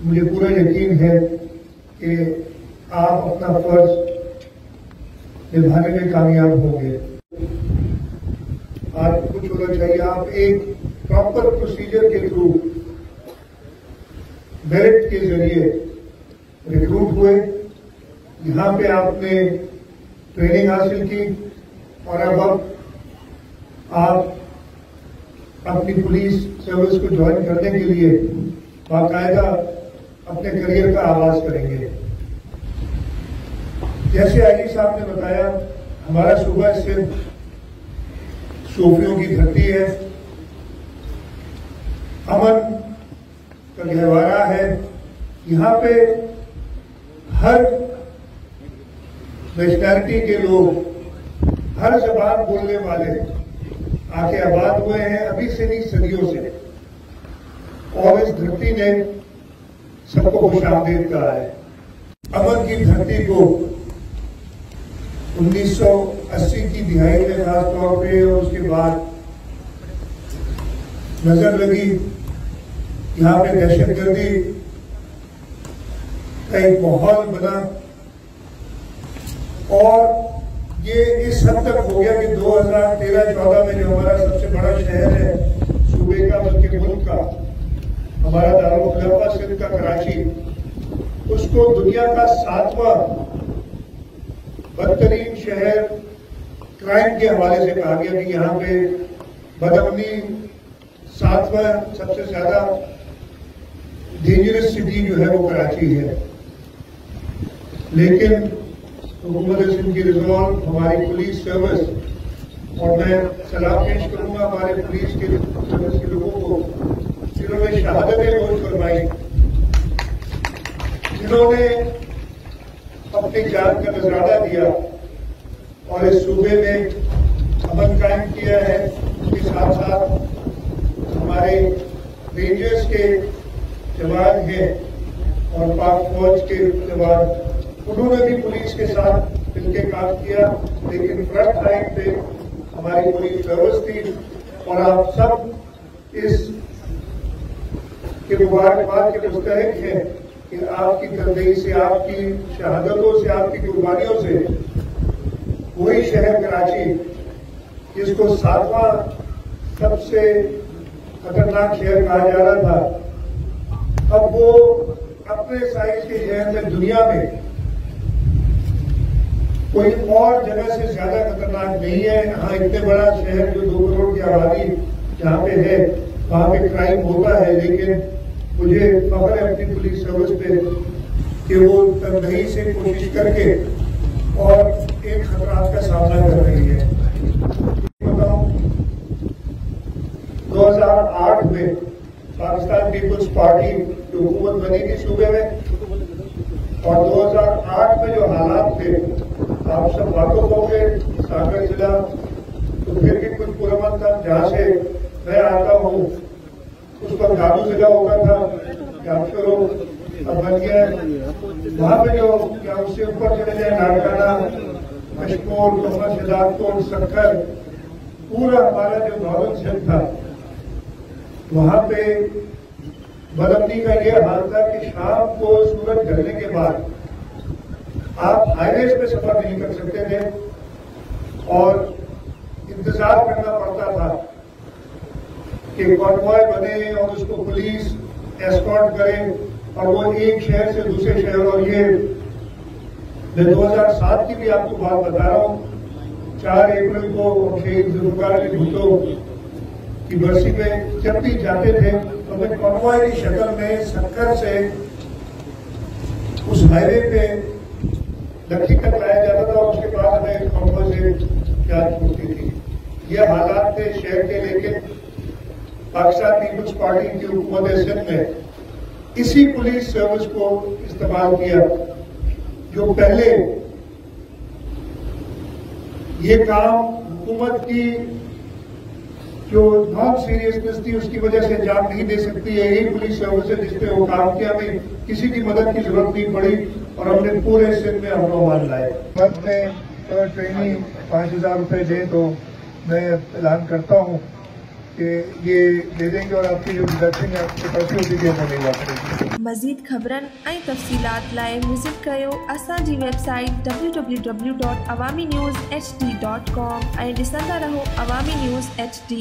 मुझे पूरा यकीन है कि आप अपना फर्ज निभाने में कामयाब होंगे। आपको कुछ होना चाहिए, आप एक प्रॉपर प्रोसीजर के थ्रू मेरिट के जरिए रिक्रूट हुए, यहाँ पे आपने ट्रेनिंग हासिल की और अब आप अपनी पुलिस सर्विस को ज्वाइन करने के लिए बाकायदा अपने करियर का आगाज करेंगे। जैसे आईजी साहब ने बताया, हमारा सूबा सिर्फ सूफियों की धरती है, अमन का गहवारा है। यहाँ पे हर नेशनैलिटी के लोग, हर जबान बोलने वाले आके आबाद हुए हैं, अभी से नहीं सदियों से, और इस धरती ने सबको खुशामदीद कहा है। अमन की धरती को 1980 की दिहाई में खासतौर पे और उसके बाद नजर लगी, यहाँ पे दहशतगर्दी का एक माहौल बना और ये इस हद तक हो गया कि 2013-14 में जो हमारा सबसे बड़ा शहर है सूबे का बल्कि मुल्क का, हमारा दारुल खिलाफा सिंध का कराची, उसको दुनिया का 7वां बदतरीन शहर क्राइम के हवाले से कहा गया कि यहाँ पे बदअमनी 7वां सबसे ज्यादा डेंजरस सिटी जो है वो कराची है। लेकिन हुकूमत सिंध की रिजॉल्व, हमारी पुलिस सर्विस, और मैं सलाम पेश करूंगा हमारे पुलिस के सर्विस के लोगों को जिन्होंने शहादतें नोश करवाई, जिन्होंने अपनी जान का नजराना दिया और इस सूबे में अमन कायम किया है। उसके साथ साथ हमारे रेंजर्स के जवान हैं और पाक फौज के जवान, उन्होंने भी पुलिस के साथ मिलकर काम किया। लेकिन फ्रंट लाइन पे हमारी पुलिस सर्विस थी और आप सब इस के मुबारकबाद के मुस्तहिक हैं कि आपकी तनदेही से, आपकी शहादतों से, आपकी कुर्बानियों से वही शहर कराची, जिसको 7वां सबसे खतरनाक शहर कहा जा रहा था, अब वो अपने साइज के शहर में दुनिया में कोई और जगह से ज्यादा खतरनाक नहीं है। हाँ, इतने बड़ा शहर जो 2 करोड़ की आबादी जहाँ पे है, वहां पे क्राइम होता है, लेकिन मुझे फख्र है अपनी पुलिस सर्विस पे कि वो तनदेही से कोशिश करके और इन खतरात का सामना कर रही है। बताऊं, 2008 में पाकिस्तान पीपुल्स पार्टी की हुकूमत बनी थी सूबे में, और 2008 में जो हालात थे आप सब वाकफ हो गए। सागर जिला तो फिर भी कुछ पुरअमन था, जहां से मैं आता हूं उस पर गालू जिला होता था, कैप्चर हो अब बन गया है। वहां पे जो क्या उससे ऊपर चले जाए, नारकाना, कशकोर, कमर, शिदारकोट, सक्कर, पूरा हमारा जो नॉर्दर्न सिंध था, वहां पे बदअमनी का यह हाल था कि शाम को सूरज ढलने के बाद आप हाईवेज पे सफर नहीं कर सकते थे और इंतजार करना पड़ता था कि कॉन्वॉय बने और उसको पुलिस एस्कॉर्ट करे और वो एक शहर से दूसरे शहर। और ये मैं 2007 की भी आपको बात बता रहा हूं, 4 अप्रैल को शहीद जुल्फ़िकार अली भुट्टो की बरसी पे जब भी जाते थे तो मैं कॉन्वॉय की शक्ल में सक्कर से उस हाईवे पे लक्की तक लाया जाता था और उसके बाद हमें कॉन्वॉय से जांच होती थी। ये हालात थे शहर के, लेकिन पाकिस्तान पीपुल्स पार्टी की हुकूमत सिंध ने इसी पुलिस सर्विस को इस्तेमाल किया, जो पहले ये काम हुकूमत की जो नॉन सीरियसनेस थी उसकी वजह से अंजाम नहीं दे सकती है। यही पुलिस सर्विस है जिसपे वो काम किया, हमें किसी की मदद की जरूरत नहीं पड़ी और हमने पूरे सिंध में अमन लाए। अगर ट्रेनिंग 5000 रुपये दे तो मैं ऐलान करता हूँ कि ये दे देंगे और आपकी जो डिडक्शन है आपकी पैसे होती है वो नहीं ला करेंगे। मज़ीद ख़बरनि ऐं तफ़सीलात लाइ विज़िट कयो असांजी वेबसाइट www.awamiNewsHD.com ऐं ॾिसंदा रहो अवामी न्यूज़ HD।